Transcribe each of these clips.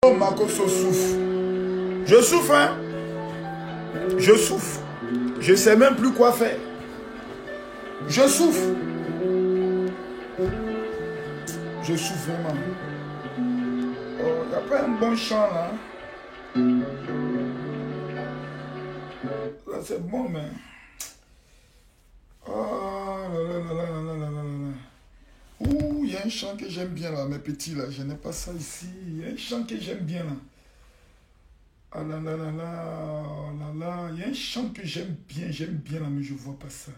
Oh, Makoso souffre. Je souffre, hein. Je souffre. Je ne sais même plus quoi faire. Je souffre. Je souffre vraiment. Oh, il n'y a pas un bon chant là. Là, c'est bon, mais... Oh là là là là là là là là. Ouh, il y a un chant que j'aime bien là, mes petits là. Je n'ai pas ça ici. Il y a un chant que j'aime bien là. Ah là là là là, oh là là. Il y a un chant que j'aime bien là, mais je ne vois pas ça.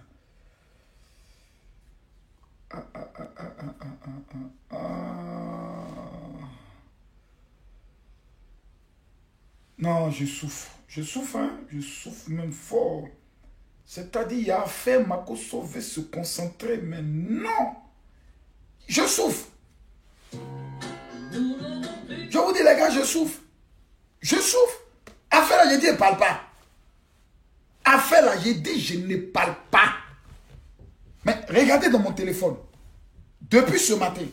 Ah ah ah ah ah ah ah ah ah. Non, je souffre, hein. Je souffre même fort. C'est-à-dire, il y a à faire Makoso veut se concentrer, mais non. Je souffre. Je vous dis, les gars, je souffre. Je souffre. Affaire là, j'ai dit, je ne parle pas. Affaire là, j'ai dit, je ne parle pas. Mais regardez dans mon téléphone. Depuis ce matin,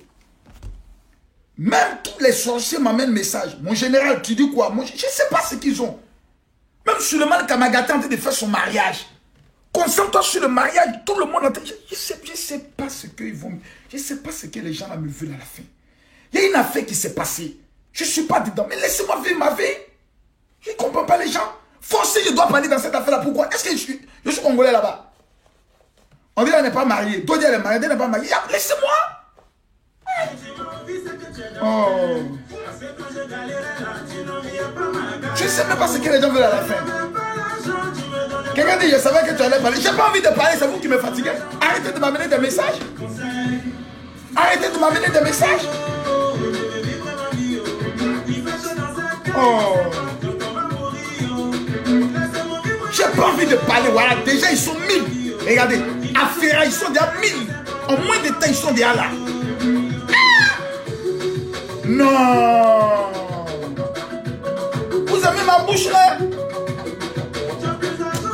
même tous les sorciers m'amènent message. Mon général, tu dis quoi? Moi, je ne sais pas ce qu'ils ont. Même Suleiman Kamagata est en train de faire son mariage. Concentre-toi sur le mariage. Tout le monde entend. Je ne sais pas ce qu'ils vont. Je ne sais pas ce que les gens là me veulent à la fin. Il y a une affaire qui s'est passée. Je ne suis pas dedans. Mais laissez-moi vivre ma vie. Je ne comprends pas les gens. Forcé, je dois parler dans cette affaire-là. Pourquoi? Est-ce que je suis congolais là-bas? On dit qu'elle n'est pas mariée. Toi, elle est mariée, elle n'est pas mariée. Laissez-moi. Oh. Je ne sais même pas ce que les gens veulent à la fin. Quelqu'un dit, je savais que tu allais parler. Je n'ai pas envie de parler, c'est vous qui me fatiguez. Arrêtez de m'amener des messages. Arrêtez de m'amener des messages. Oh. J'ai pas envie de parler. Voilà, déjà ils sont 1000. Regardez, à Ferra, ils sont déjà 1000. En moins de temps, ils sont déjà là. Ah! Non. Vous aimez ma bouche là?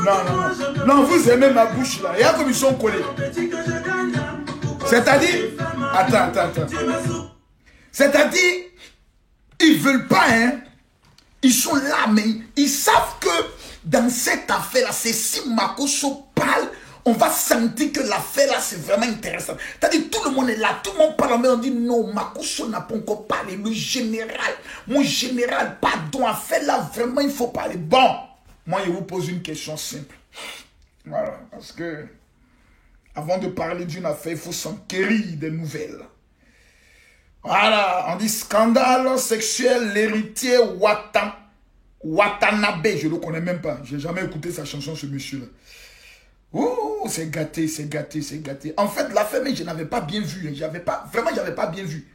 Non, non, non. Non, vous aimez ma bouche là. Regarde comme ils sont collés. C'est-à-dire... Attends. C'est-à-dire, ils veulent pas, hein. Ils sont là, mais ils savent que dans cette affaire-là, c'est si Makoso parle, on va sentir que l'affaire-là, c'est vraiment intéressant. C'est-à-dire, tout le monde est là, tout le monde parle, mais on dit non, Makoso n'a pas encore parlé. Le général, mon général, pardon, affaire-là, vraiment, il faut parler. Bon, moi, je vous pose une question simple. Voilà, parce que avant de parler d'une affaire, il faut s'enquérir des nouvelles. Voilà, on dit scandale sexuel, l'héritier Watanabe, je ne le connais même pas. Je n'ai jamais écouté sa chanson, ce monsieur-là. Ouh, c'est gâté, c'est gâté, c'est gâté. En fait, l'affaire, mais je n'avais pas bien vu. Vraiment, je n'avais pas bien vu.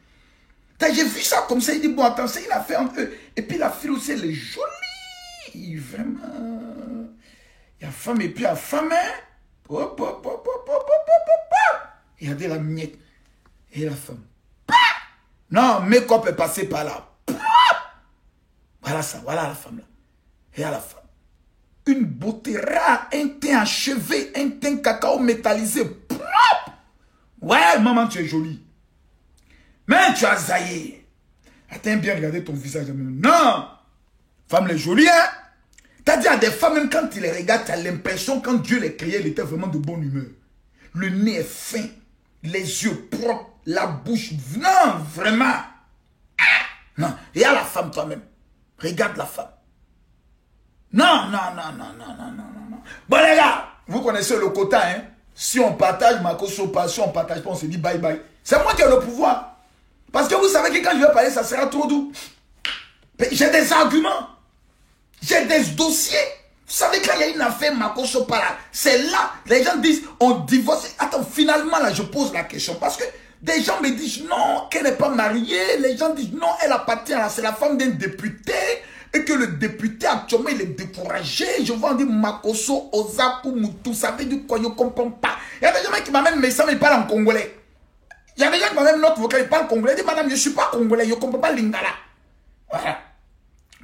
J'ai vu ça comme ça, il dit, bon, attends, c'est une affaire entre eux. Et puis la fille aussi, elle est jolie. Vraiment. Il y a femme et puis il y a femme, hein. Regardez la miette. Et la femme. Non, make-up est passé par là. Voilà ça, voilà la femme là. Et à la femme. Une beauté rare, un teint achevé, un teint cacao métallisé. Ouais, maman, tu es jolie. Mais tu as zaillé. Attends bien regarder ton visage. Non. Femme, elle est jolie, hein. T'as dit à des femmes, même quand tu les regardes, tu as l'impression quand Dieu les créait, il était vraiment de bonne humeur. Le nez est fin, les yeux propres, la bouche. Non, vraiment. Ah, non. Et à la femme toi-même. Regarde la femme. Non. Bon les gars, vous connaissez le quota, hein. Si on partage, Makoso passe, si on partage pas, on se dit bye bye. C'est moi qui ai le pouvoir. Parce que vous savez que quand je vais parler, ça sera trop doux. J'ai des arguments. J'ai des dossiers. Vous savez quand il y a une affaire Makoso par là, c'est là, les gens disent, on divorce. Attends, finalement là, je pose la question. Parce que des gens me disent non, qu'elle n'est pas mariée. Les gens disent non, elle appartient à... C'est la femme d'un député. Et que le député actuellement, il est découragé. Je vois, on dit Makoso, Ozaku, Moutou. Ça veut dire quoi? Je ne comprends pas. Il y a des gens qui m'amènent mes messages, ils parlent en congolais. Il y a des gens qui m'amènent notre vocal, ils parlent congolais. Ils disent, madame, je ne suis pas congolais, je ne comprends pas lingala. Voilà.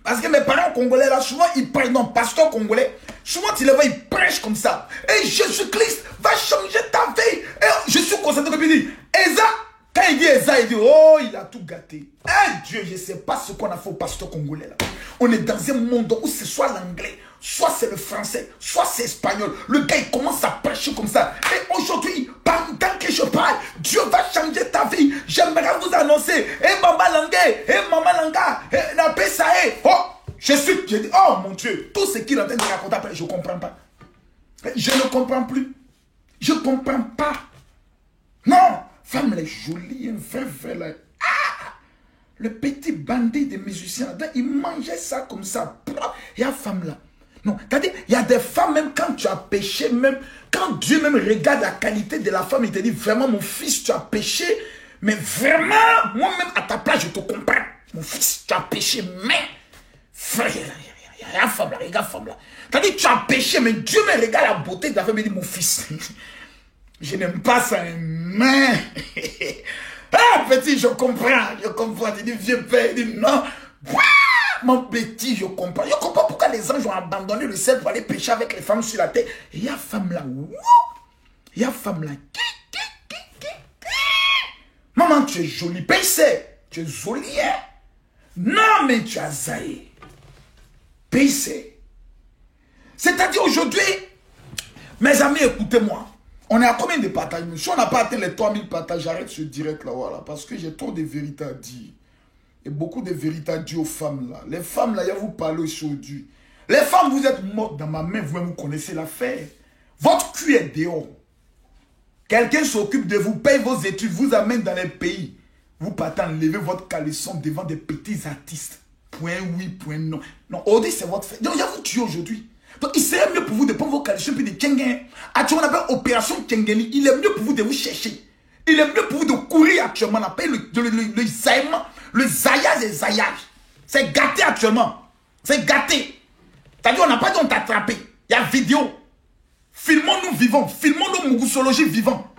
Parce que mes parents congolais, là, souvent, ils prêchent, non, pasteur congolais, souvent, tu les vois, ils prêchent comme ça. Et Jésus-Christ va changer ta vie. Et je suis concentré comme il dit, Eza, Quand il dit Eza, il dit, oh, il a tout gâté. Eh Dieu, je ne sais pas ce qu'on a fait au pasteur congolais là. On est dans un monde où c'est soit l'anglais, soit c'est le français, soit c'est l'espagnol. Le gars, il commence à prêcher comme ça. Et aujourd'hui, pendant que je parle, Dieu va changer ta vie. J'aimerais vous annoncer, Maman Langé, Maman Langa, la paix ça est. Oh, je dis, oh mon Dieu, tout ce qu'il est en train de raconter après, je ne comprends pas. Je ne comprends plus. Je ne comprends pas. Non, femme, elle est jolie, un vrai là. Ah, le petit bandit des musiciens, il mangeait ça comme ça. Il y a femme là. Non, c'est-à-dire, il y a des femmes, même quand tu as péché, même quand Dieu même regarde la qualité de la femme, il te dit vraiment, mon fils, tu as péché, mais vraiment, moi-même à ta place, je te comprends. Mon fils, tu as péché, mais frère, il y a la femme là, regarde la femme là. C'est-à-dire, tu as péché, mais Dieu me regarde la beauté de la femme et dit, mon fils, je n'aime pas ça, mais ah, petit, je comprends. Il dit, vieux père, il dit, non, mon petit, je comprends. Je comprends pourquoi les anges ont abandonné le ciel pour aller pécher avec les femmes sur la terre. Et il y a femme là, il y a femme là. Maman, tu es jolie, Payse, tu es jolie, hein? Non, mais tu as zaï. Payse. C'est-à-dire aujourd'hui, mes amis, écoutez-moi. On est à combien de partages? Si on n'a pas atteint les 3000 partages, j'arrête ce direct là, voilà. Parce que j'ai trop de vérités à dire. Et beaucoup de vérités à dire aux femmes là. Les femmes là, il y a vous parler aujourd'hui. Les femmes, vous êtes mortes dans ma main, vous-même vous connaissez l'affaire. Votre cul est dehors. Quelqu'un s'occupe de vous, paye vos études, vous amène dans les pays. Vous partez enlever votre caleçon devant des petits artistes. Point oui, point non. Non, aujourd'hui c'est votre fait. Donc, il y a vous tué aujourd'hui. Donc, il serait mieux pour vous de prendre vos caleçons puis de Tchengen. Actuellement, on appelle opération Tchengeni. Il est mieux pour vous de vous chercher. Il est mieux pour vous de courir actuellement. On appelle le zaïman, le zaïage et zaïage. C'est gâté actuellement. C'est gâté. C'est-à-dire, on n'a pas dit on t'a attrapé. Il y a vidéo. Filmons-nous vivants. Filmons-nous Mugusologie vivants.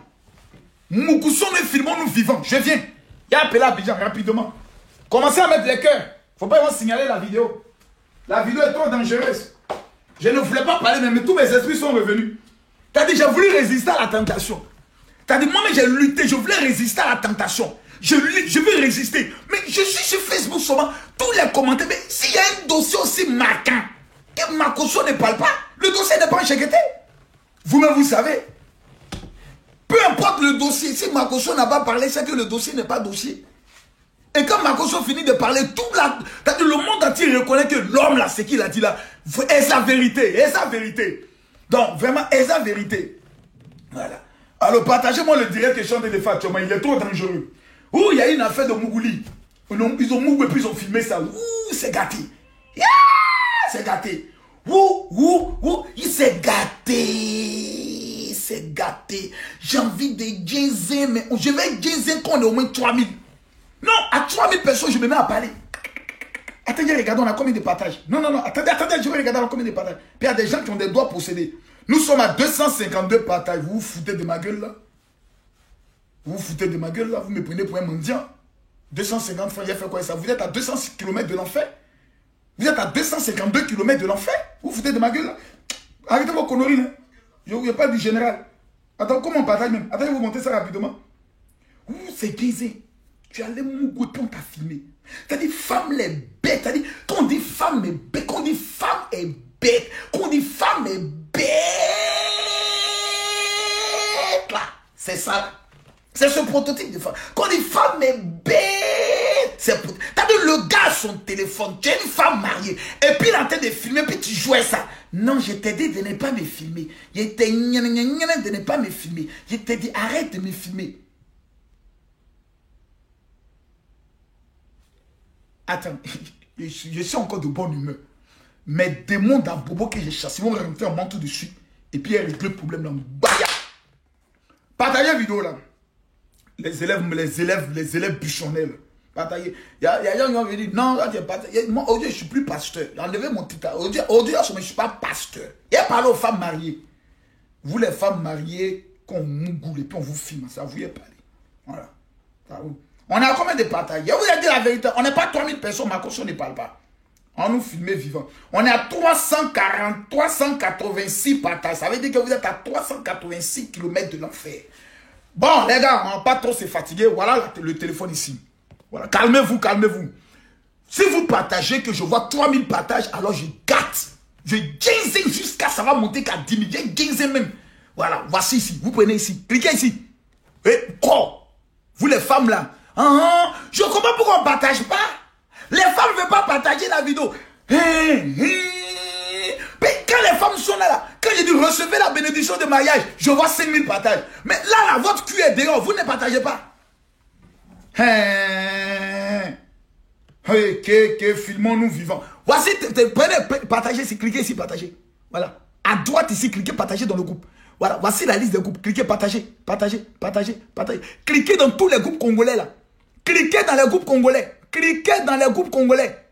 Mugusologie, filmons-nous vivants. Je viens. Il y a appelé Abidjan rapidement. Commencez à mettre les cœurs. Faut pas signaler la vidéo. La vidéo est trop dangereuse. Je ne voulais pas parler, mais tous mes esprits sont revenus. C'est-à-dire, j'ai voulu résister à la tentation. C'est-à-dire, moi-même, j'ai lutté, je voulais résister à la tentation. Je veux résister. Mais je suis sur Facebook souvent, tous les commentaires. Mais s'il y a un dossier aussi marquant, que Makosso ne parle pas, le dossier n'est pas enchaîné. Vous-même, vous savez. Peu importe le dossier, si Makosso n'a pas parlé, c'est que le dossier n'est pas dossier. Et quand Makosso finit de parler, le monde entier reconnaît que l'homme là, ce qu'il a dit là, est sa vérité, est sa vérité. Donc, vraiment, est sa vérité. Voilà. Alors, partagez-moi le direct que je suis en train de faire actuellement, il est trop dangereux. Ouh, il y a une affaire de Mougouli. Ils ont Mougou et puis ils ont filmé ça. Ouh, c'est gâté. Yeah, c'est gâté. Ouh, il s'est gâté. C'est gâté. J'ai envie de jazzer, mais je vais jazzer quand on est au moins 3000. Non, à 3000 personnes, je me mets à parler. Attendez, regardez, on a combien de partages? Non, attendez, je vais regarder, on a combien de partages? Puis il y a des gens qui ont des doigts possédés. Nous sommes à 252 partages. Vous vous foutez de ma gueule là? Vous vous foutez de ma gueule là? Vous me prenez pour un mendiant? 250 francs, il a fait quoi ça? Vous êtes à 206 km de l'enfer? Vous êtes à 252 km de l'enfer? Vous vous foutez de ma gueule là? Arrêtez vos conneries là. Je ne pas du général. Attends, comment on partage même? Attendez, vous montez ça rapidement. Ouh, c'est grisé. Tu as les mougous, on t'a filmé. C'est-à-dire, femme les bêtes. C'est-à-dire, quand on dit femme est bête, quand on dit femme est bête, quand on dit femme est bête, là, c'est ça. C'est ce prototype de femme. Quand on dit femme est bête, c'est pour... C'est-à-dire, le gars a son téléphone, tu es une femme mariée, et puis il est en train de filmer, puis tu jouais ça. Non, je t'ai dit de ne pas me filmer. Je t'ai dit de ne pas me filmer. Je t'ai dit, arrête de me filmer. Attends, je suis encore de bonne humeur. Mes démons d'Abobo que j'ai chassés vont rentrer en manteau dessus. Et puis, ils règlent le problème dans le baya. Partagez la vidéo là. Les élèves bûchonnels. Partagez. Il y a des gens qui vont dire, non, moi, aujourd'hui, je ne suis plus pasteur. J'ai enlevé mon titre. Aujourd'hui, je ne suis pas pasteur. Il y a parlé aux femmes mariées. Vous, les femmes mariées, qu'on mougoule et puis on vous filme. Ça, vous y est parlé. Voilà. Ça, vous. On a combien de partages? Je vous ai dit la vérité. On n'est pas 3000 personnes, Makosso ne parle pas. On nous filme vivant. On est à 386 partages. Ça veut dire que vous êtes à 386 km de l'enfer. Bon, les gars, on va pas trop se fatiguer. Voilà le téléphone ici. Voilà. Calmez-vous, calmez-vous. Si vous partagez, que je vois 3000 partages, alors je gâte. Je gagne jusqu'à ça va monter qu'à 10 000. Je gagne même. Voilà, voici ici. Vous prenez ici. Cliquez ici. Et quoi? Vous les femmes là. Je comprends pourquoi on ne partage pas. Les femmes ne veulent pas partager la vidéo. Mais quand les femmes sont là, quand j'ai dit recevez la bénédiction de mariage, je vois 5000 partages. Mais là, votre cul est dehors, vous ne partagez pas. Filmons-nous vivants. Voici, prenez, partagez ici, cliquez ici, partagez. Voilà. À droite ici, cliquez, partagez dans le groupe. Voilà, voici la liste des groupes. Cliquez, partagez, partagez, partagez, partagez. Cliquez dans tous les groupes congolais là. Cliquez dans les groupes congolais. Cliquez dans les groupes congolais.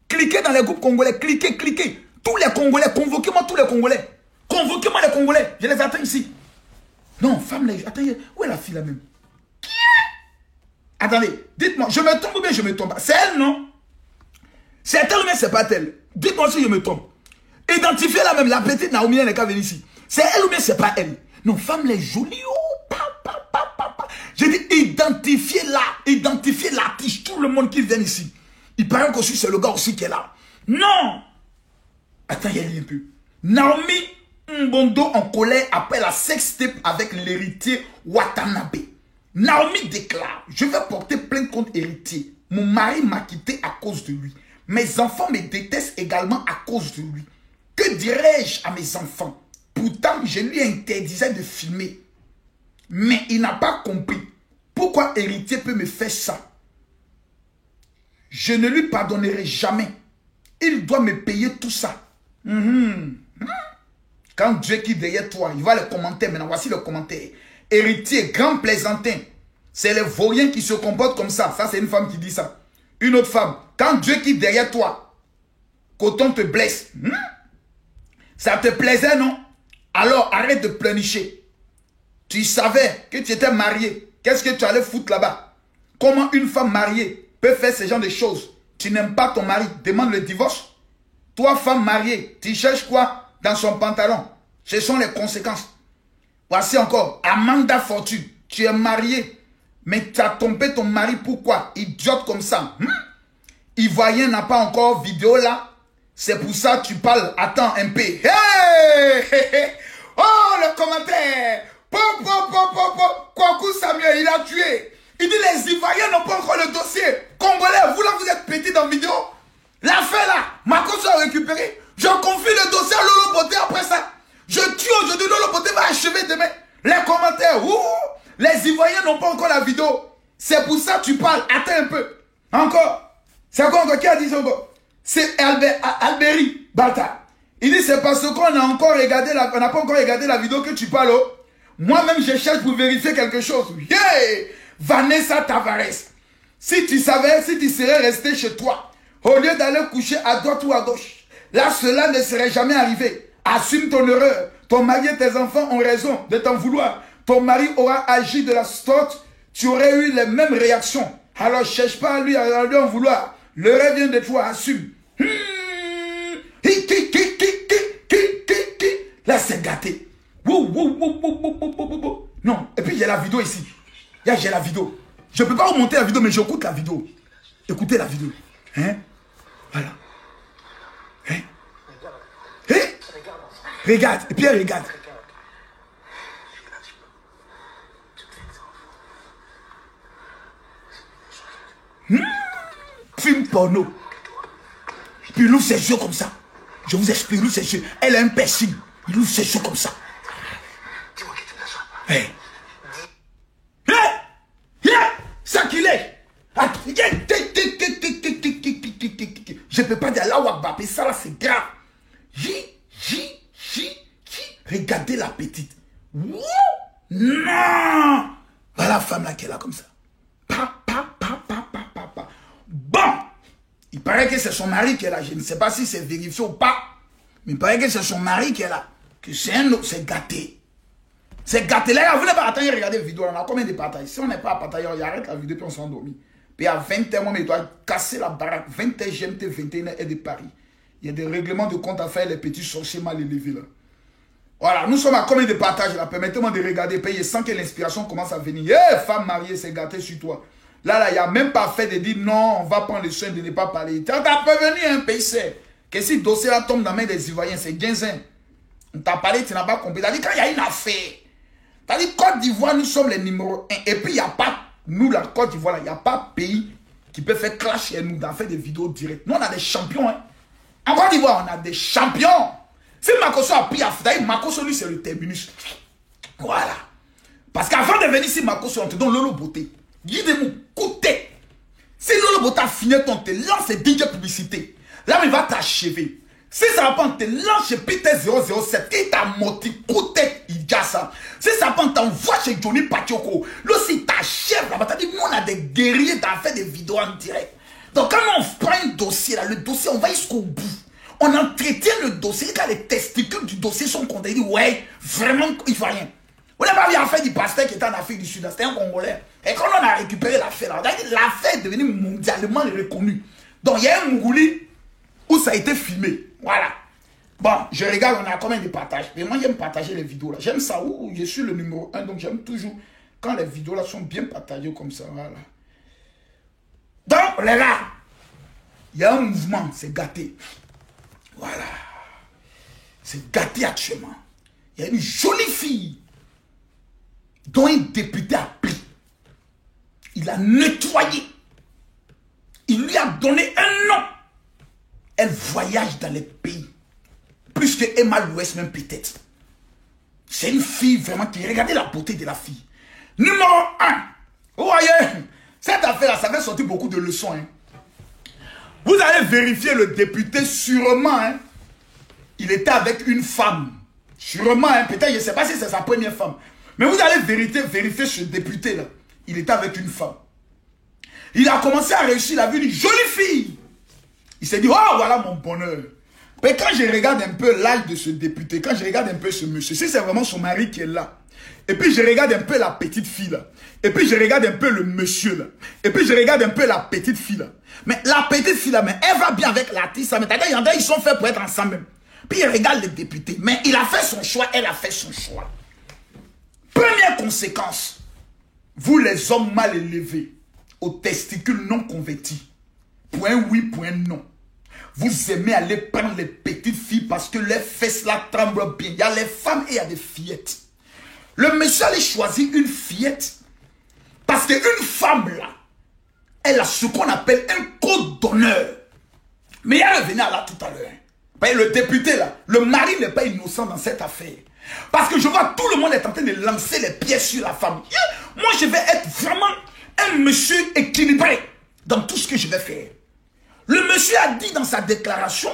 Cliquez dans les groupes congolais. Cliquez, cliquez. Tous les Congolais, convoquez-moi tous les Congolais. Convoquez-moi les Congolais. Je les attends ici. Non, femme, attendez, où est la fille là même? Qui est? Attendez, dites-moi, je me trompe ou bien je me trompe? C'est elle, non? C'est elle ou bien c'est pas elle? Dites-moi si je me trompe. Identifiez la même, la petite Naomi, elle n'est qu'à venir ici. C'est elle ou bien c'est pas elle? Non, femme, les jolies. Oh, j'ai dit, identifiez-la. Identifiez l'artiste. Tout le monde qui vient ici. Il paraît qu'aussi c'est le gars aussi qui est là. Non! Attends, il y a un peu. Naomi Mbondo en colère après la sextape avec l'héritier Watanabe. Naomi déclare, je vais porter plainte contre héritier. Mon mari m'a quitté à cause de lui. Mes enfants me détestent également à cause de lui. Que dirais-je à mes enfants? Pourtant, je lui interdisais de filmer. Mais il n'a pas compris. Pourquoi héritier peut me faire ça? Je ne lui pardonnerai jamais. Il doit me payer tout ça. Quand Dieu qui est derrière toi, il va le commenter. Maintenant, voici le commentaire. Héritier, grand plaisantin. C'est les vauriens qui se comportent comme ça. Ça, c'est une femme qui dit ça. Une autre femme. Quand Dieu qui est derrière toi, coton te blesse. Ça te plaisait, non? Alors, arrête de pleurnicher. Tu savais que tu étais marié. Qu'est-ce que tu allais foutre là-bas? Comment une femme mariée peut faire ce genre de choses? Tu n'aimes pas ton mari. Demande le divorce. Toi, femme mariée, tu cherches quoi dans son pantalon? Ce sont les conséquences. Voici encore. Amanda Fortune, tu es mariée, mais tu as trompé ton mari. Pourquoi? Idiote comme ça. Ivoirien n'a pas encore vidéo là. C'est pour ça que tu parles. Attends un peu. Hey! Oh, le commentaire. Kwaku Samuel, il a tué. Il dit les Ivoiriens n'ont pas encore le dossier. Congolais, vous là, vous êtes petit dans la vidéo. L'affaire là, Makoso a récupéré. Je confie le dossier à Lolo Poté après ça. Je tue aujourd'hui, Lolo Poté va achever demain. Les commentaires, les Ivoiriens n'ont pas encore la vidéo. C'est pour ça que tu parles. Attends un peu. Encore. C'est encore qui a dit ça encore? C'est Alberi Balta. Il dit c'est parce qu'on a encore regardé on n'a pas encore regardé la vidéo que tu parles. Moi-même, je cherche pour vérifier quelque chose. Yeah! Vanessa Tavares. Si tu savais, si tu serais resté chez toi, au lieu d'aller coucher à droite ou à gauche, là, cela ne serait jamais arrivé. Assume ton erreur. Ton mari et tes enfants ont raison de t'en vouloir. Ton mari aura agi de la sorte, tu aurais eu les mêmes réactions. Alors, cherche pas à lui en vouloir. Le rêve vient de toi, assume. Là, c'est gâté. Non, et puis j'ai la vidéo ici. J'ai la vidéo. Je ne peux pas remonter la vidéo, mais j'écoute la vidéo. Écoutez la vidéo. Hein? Voilà. Hein? Hein? Regarde. Et puis elle regarde. Film porno. Puis il ouvre ses yeux comme ça. Je vous explique, il ouvre ses yeux. Elle a un piercing. Il ouvre ses yeux comme ça. Hey. Ça qu'il est. Je ne peux pas dire là où Abba, ça là c'est grave. Regardez la petite. Non. Voilà la femme là qui est là comme ça. Bon. Il paraît que c'est son mari qui est là. Je ne sais pas si c'est vérifié ou pas. Mais il paraît que c'est son mari qui est là. Que c'est un autre, c'est gâté. C'est gâté. Là, vous n'avez pas attendu, regardez la vidéo. On a combien de partages? Si on n'est pas à partager, on arrête la vidéo puis on s'endormit. Puis à 20h, moi, il doit casser la baraque. 20h GMT, 21h de Paris. Il y a des règlements de compte à faire, les petits sorciers mal élevés là. Voilà, nous sommes à combien de partages là? Permettez-moi de regarder, payer sans que l'inspiration commence à venir. Eh, femme mariée, c'est gâté sur toi. Là, il n'y a même pas fait de dire non, on va prendre le soin de ne pas parler. Tu as prévenu un pays, c'est que si le dossier là tombe dans la main des Ivoiriens, c'est Guinzin. On t'a parlé, tu n'as pas compris. Tu as dit quand il y a une affaire. Tu as dit Côte d'Ivoire, nous sommes les numéros 1. Et puis il n'y a pas, nous la Côte d'Ivoire, il n'y a pas pays qui peut faire clash et nous d'en faire des vidéos directes. Nous, on a des champions. Hein. En Côte d'Ivoire, on a des champions. Si Makosso a pris à Fdaï, Makosso, lui, c'est le terminus. Voilà. Parce qu'avant de venir ici, Makosso, on te donne Lolo Beauté. Guidez-moi, coûtez. Si Lolo Beauté a fini, on te lance DJ publicité. Là, il va t'achever. Si ça va pas, on te lance chez Peter 007. Il t'a moti, coûtez, il dit ça. Si ça va pas, on t'envoie chez Johnny Patioko. Là aussi, t'achèves là-bas. T'as dit, nous, on a des guerriers, t'as fait des vidéos en direct. Donc, quand on prend un dossier, là, le dossier, on va jusqu'au bout. On entretient le dossier, quand les testicules du dossier sont condamnés, dit, ouais, vraiment, il ne faut rien. On n'a pas vu l'affaire du pasteur qui était en Afrique du Sud, c'était un Congolais. Et quand on a récupéré l'affaire, l'affaire est devenue mondialement reconnue. Donc il y a un Mougouli où ça a été filmé. Voilà. Bon, je regarde, on a combien de partages. Mais moi, j'aime partager les vidéos là. J'aime ça où je suis le numéro 1, donc j'aime toujours quand les vidéos là sont bien partagées comme ça. Voilà. Donc, les gars, il y a un mouvement, c'est gâté. Voilà. C'est gâté actuellement. Il y a une jolie fille dont un député a pris. Il a nettoyé. Il lui a donné un nom. Elle voyage dans les pays. Plus que Emma l'Ouest même peut-être. C'est une fille vraiment qui... Regardez la beauté de la fille. Numéro 1. Vous voyez, cette affaire-là, ça fait sortir beaucoup de leçons. Hein. Vous allez vérifier le député sûrement. Hein, il était avec une femme. Sûrement, hein, peut-être, je ne sais pas si c'est sa première femme. Mais vous allez vérifier ce député-là. Il était avec une femme. Il a commencé à réussir, il a vu une jolie fille. Il s'est dit, oh, voilà mon bonheur. Mais quand je regarde un peu l'âge de ce député, quand je regarde un peu ce monsieur, si c'est vraiment son mari qui est là, et puis je regarde un peu la petite fille là, et puis je regarde un peu le monsieur là, et puis je regarde un peu la petite fille là. Mais la petite fille là, mais elle va bien avec l'artiste, mais il y en a, ils sont faits pour être ensemble même. Puis il regarde le député, mais il a fait son choix, elle a fait son choix. Première conséquence, vous les hommes mal élevés, aux testicules non convertis, point oui, point non. Vous aimez aller prendre les petites filles parce que les fesses là tremblent bien. Il y a les femmes et il y a des fillettes. Le monsieur allait choisir une fillette parce qu'une femme là, elle a ce qu'on appelle un code d'honneur. Mais elle revenait là tout à l'heure. Le député là, le mari n'est pas innocent dans cette affaire. Parce que je vois tout le monde est en train de lancer les pieds sur la femme. Moi je vais être vraiment un monsieur équilibré dans tout ce que je vais faire. Le monsieur a dit dans sa déclaration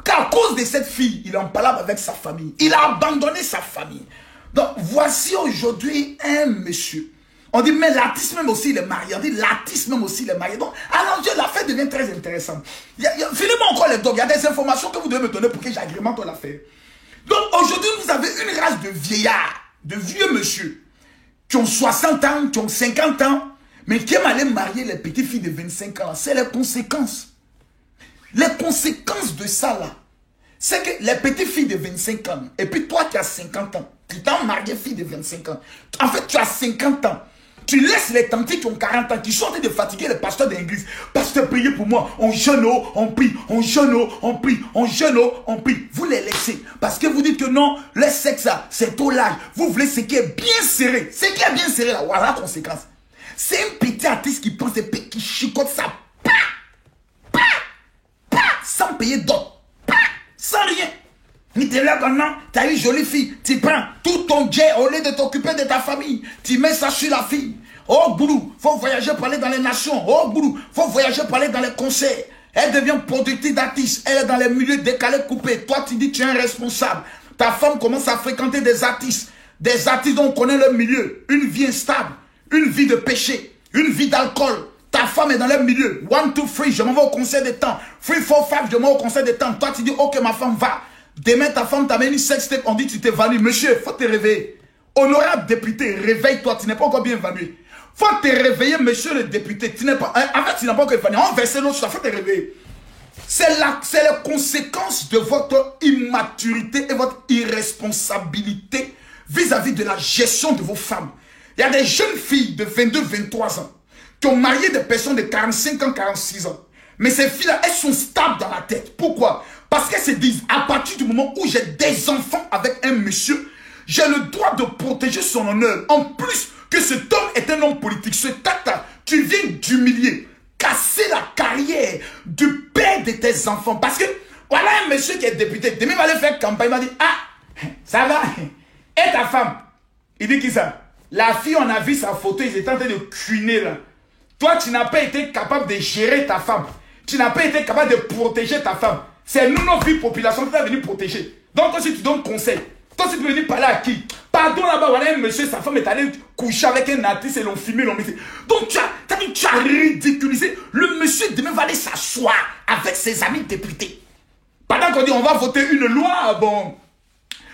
qu'à cause de cette fille, il est en palabre avec sa famille. Il a abandonné sa famille. Donc, voici aujourd'hui un monsieur. On dit, mais l'artiste même aussi, il est marié. On dit, l'artiste même aussi, il est marié. Donc, alors, l'affaire devient très intéressante. Filez-moi encore les dogs. Il y a des informations que vous devez me donner pour que j'agrémente l'affaire. Donc, aujourd'hui, vous avez une race de vieillards, de vieux monsieur, qui ont 60 ans, qui ont 50 ans, mais qui aiment aller marier les petites filles de 25 ans. C'est les conséquences. Les conséquences de ça, là, c'est que les petites filles de 25 ans, et puis toi qui as 50 ans, tu t'as marié fille de 25 ans. En fait, tu as 50 ans. Tu laisses les tantis qui ont 40 ans, qui sont en train de fatiguer les pasteurs de l'église. Pasteur, priez pour moi. On jeûne, on prie. On jeûne, on prie. On jeûne, on prie. Vous les laissez. Parce que vous dites que non, le sexe, c'est au large. Vous voulez ce qui est bien serré. Ce qui est bien serré, là, voilà la conséquence. C'est un petit artiste qui pense et puis qui chicote ça. Sans payer d'autres. Sans rien. Ni t'es là maintenant, t'as une jolie fille, tu prends tout ton jet au lieu de t'occuper de ta famille, tu mets ça sur la fille. Oh Gourou, faut voyager pour aller dans les nations. Oh Gourou, faut voyager pour aller dans les concerts. Elle devient productrice d'artiste, elle est dans les milieux décalés, coupés. Toi tu dis tu es un responsable. Ta femme commence à fréquenter des artistes dont on connaît le milieu. Une vie instable, une vie de péché, une vie d'alcool. Ta femme est dans le milieu. 1, 2, 3, je m'en vais au concert de temps. 3, 4, 5, je m'en vais au concert de temps. Toi, tu dis, ok, ma femme va. Demain, ta femme t'amène une sextape. On dit, tu t'es vanné. Monsieur, il faut te réveiller. Honorable député, réveille-toi. Tu n'es pas encore bien évanoui. Il faut te réveiller, monsieur le député. Tu n'es pas. En fait, tu n'as pas encore évanoui. On verse l'autre, il faut te réveiller. C'est la conséquence de votre immaturité et votre irresponsabilité vis-à-vis de la gestion de vos femmes. Il y a des jeunes filles de 22, 23 ans qui ont marié des personnes de 45 ans, 46 ans. Mais ces filles-là, elles sont stables dans la tête. Pourquoi? Parce qu'elles se disent, à partir du moment où j'ai des enfants avec un monsieur, j'ai le droit de protéger son honneur. En plus que cet homme est un homme politique. Ce tata, tu viens d'humilier, casser la carrière du père de tes enfants. Parce que, voilà un monsieur qui est député. Demain, il va aller faire campagne. Il m'a dit, ah, ça va. Et ta femme? Il dit qui ça? La fille, on a vu sa photo, ils étaient en train de cuiner là. Toi, tu n'as pas été capable de gérer ta femme. Tu n'as pas été capable de protéger ta femme. C'est nous, nos filles, population, qui t'a venu protéger. Donc, toi, si tu donnes conseil, toi, si tu veux venir parler à qui? Pardon, là-bas, voilà un monsieur, sa femme est allée coucher avec un artiste et l'ont filmé, l'ont mis. Donc, tu as ridiculisé. Le monsieur, demain, va aller s'asseoir avec ses amis députés. Pendant qu'on dit, on va voter une loi, bon,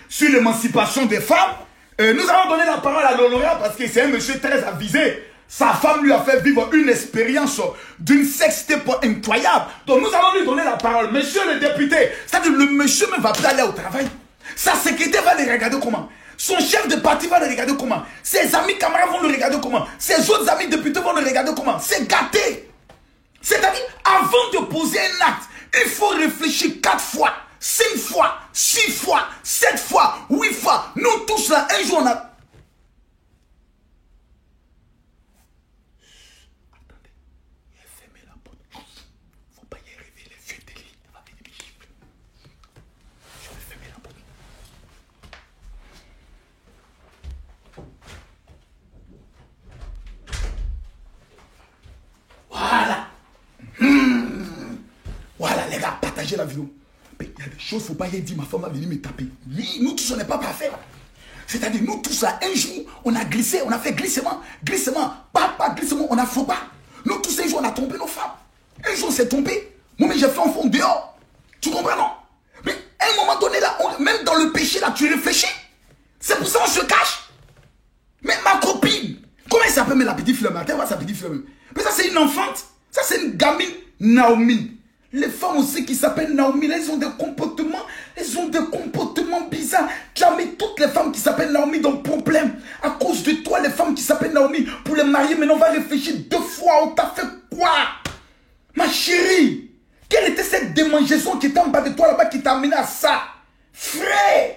sur l'émancipation des femmes, nous allons donner la parole à l'honorable parce que c'est un monsieur très avisé. Sa femme lui a fait vivre une expérience d'une sextape incroyable. Donc nous allons lui donner la parole. Monsieur le député, c'est-à-dire le monsieur même va plus aller au travail. Sa secrétaire va le regarder comment? Son chef de parti va le regarder comment? Ses amis camarades vont le regarder comment? Ses autres amis députés vont le regarder comment? C'est gâté. C'est-à-dire, avant de poser un acte, il faut réfléchir 4 fois, 5 fois, 6 fois, 7 fois, 8 fois. Nous tous là, un jour on a... Voilà. Voilà, les gars, partagez la vidéo. Mais il y a des choses, il ne faut pas y dire, ma femme va venir me taper. Oui, nous tous, on n'est pas parfaits. C'est-à-dire, nous tous, là, un jour, on a glissé, on a fait glissement, pas glissement, on a faux pas. Nous tous, un jour, on a trompé nos femmes. Un jour, on s'est trompé. Moi, mais j'ai fait un fond dehors. Tu comprends, non? Mais à un moment donné, là, même dans le péché, là, tu réfléchis. C'est pour ça qu'on se cache. Mais ma copine, comment elle s'appelle, la petite fille, elle voit sa petite fille. Mais ça, c'est une enfante. Ça, c'est une gamine, Naomi. Les femmes aussi qui s'appellent Naomi, elles ont des comportements bizarres. Tu as mis toutes les femmes qui s'appellent Naomi dans le problème. À cause de toi, les femmes qui s'appellent Naomi, pour les marier, maintenant on va réfléchir 2 fois. On t'a fait quoi? Ma chérie, quelle était cette démangeaison qui était en bas de toi là-bas qui t'a amené à ça? Frère!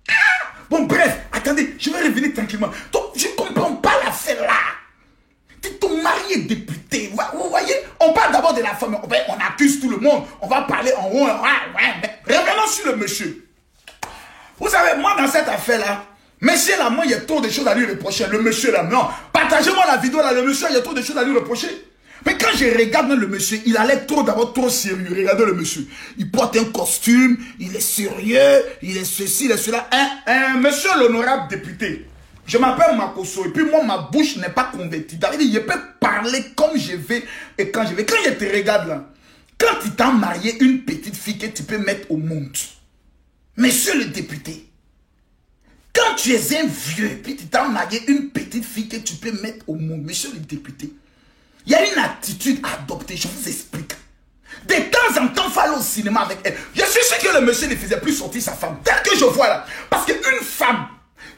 Ah! Bon, bref, attendez, je vais revenir tranquillement. Donc, je ne comprends pas l'affaire là. Ton mari est député. Vous voyez, on parle d'abord de la femme. On accuse tout le monde. On va parler en haut. Mais revenons sur le monsieur. Vous savez, moi, dans cette affaire-là, monsieur là, moi, il y a trop de choses à lui reprocher. Le monsieur là, non. Partagez-moi la vidéo là. Le monsieur, il y a trop de choses à lui reprocher. Mais quand je regarde le monsieur, il a l'air d'abord trop sérieux. Regardez le monsieur. Il porte un costume. Il est sérieux. Il est ceci, il est cela. Monsieur l'honorable député. Je m'appelle Makoso et puis moi, ma bouche n'est pas convertie. Je peux parler comme je veux et quand je veux. Quand je te regarde là, quand tu t'as marié une petite fille que tu peux mettre au monde, monsieur le député, quand tu es un vieux et puis tu t'as marié une petite fille que tu peux mettre au monde, monsieur le député, il y a une attitude à adopter, je vous explique. De temps en temps, il faut aller au cinéma avec elle. Je suis sûr que le monsieur ne faisait plus sortir sa femme, tel que je vois là. Parce qu'une femme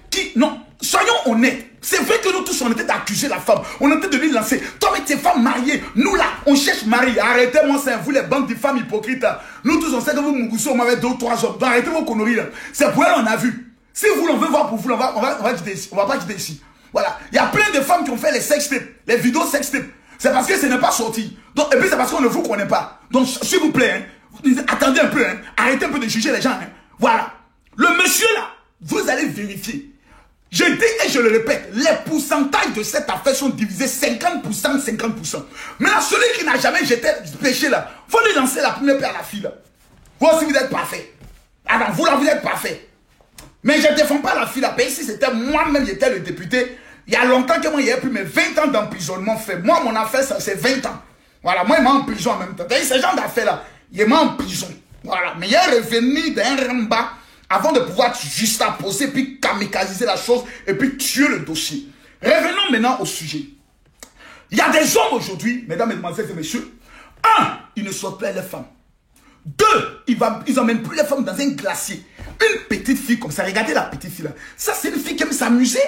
qui... Non, soyons honnêtes. C'est vrai que nous tous, on était d'accuser la femme. On était de lui lancer. Toi, mais tes femmes mariées, nous là, on cherche mari. Arrêtez-moi ça, vous les bandes de femmes hypocrites. Là. Nous tous, on sait que vous, Mougoussou, on avait 2 ou 3 hommes. Donc arrêtez vos conneries là. C'est pour elle, on a vu. Si vous, on veut voir pour vous, on va quitter ici. On va pas quitter ici. Voilà. Il y a plein de femmes qui ont fait les sextapes, les vidéos sextapes. C'est parce que ce n'est pas sorti. Donc, et puis c'est parce qu'on ne vous connaît pas. Donc, s'il vous plaît, hein, attendez un peu. Hein, arrêtez un peu de juger les gens. Hein. Voilà. Le monsieur là, vous allez vérifier. Je dis et je le répète, les pourcentages de cette affaire sont divisés 50%, 50%. Maintenant, celui qui n'a jamais jeté du péché là, il faut lui lancer la première paire à la fille là. Vous aussi, vous êtes parfait. Ah non, vous là, vous êtes parfait. Mais je ne défends pas la fille là. Parce que si c'était moi-même, j'étais le député, il y a longtemps que moi, il y a plus mes 20 ans d'emprisonnement fait. Moi, mon affaire, ça, c'est 20 ans. Voilà, moi, il m'a en prison en même temps. Et ce genre d'affaire là, il m'a en prison. Voilà, mais il est revenu d'un rembat avant de pouvoir juste poser, puis kamikaziser la chose, et puis tuer le dossier. Revenons maintenant au sujet. Il y a des hommes aujourd'hui, mesdames, mesdemoiselles et messieurs, ils ne sortent pas les femmes. Deux, ils emmènent plus les femmes dans un glacier. Une petite fille comme ça, regardez la petite fille là. Ça, c'est une fille qui aime s'amuser.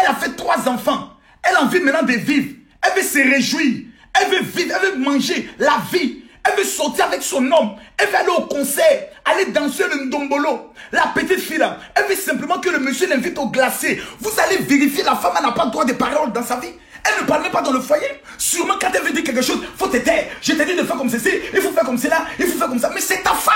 Elle a fait 3 enfants. Elle a envie maintenant de vivre. Elle veut se réjouir. Elle veut vivre, elle veut manger la vie. Elle veut sortir avec son homme. Elle veut aller au concert, aller danser le ndombolo. La petite fille là, elle veut simplement que le monsieur l'invite au glacier. Vous allez vérifier, la femme n'a pas droit de parole dans sa vie. Elle ne parle même pas dans le foyer. Sûrement quand elle veut dire quelque chose, il faut te taire. Je t'ai dit de faire comme ceci, il faut faire comme cela, il faut faire comme ça. Mais c'est ta femme.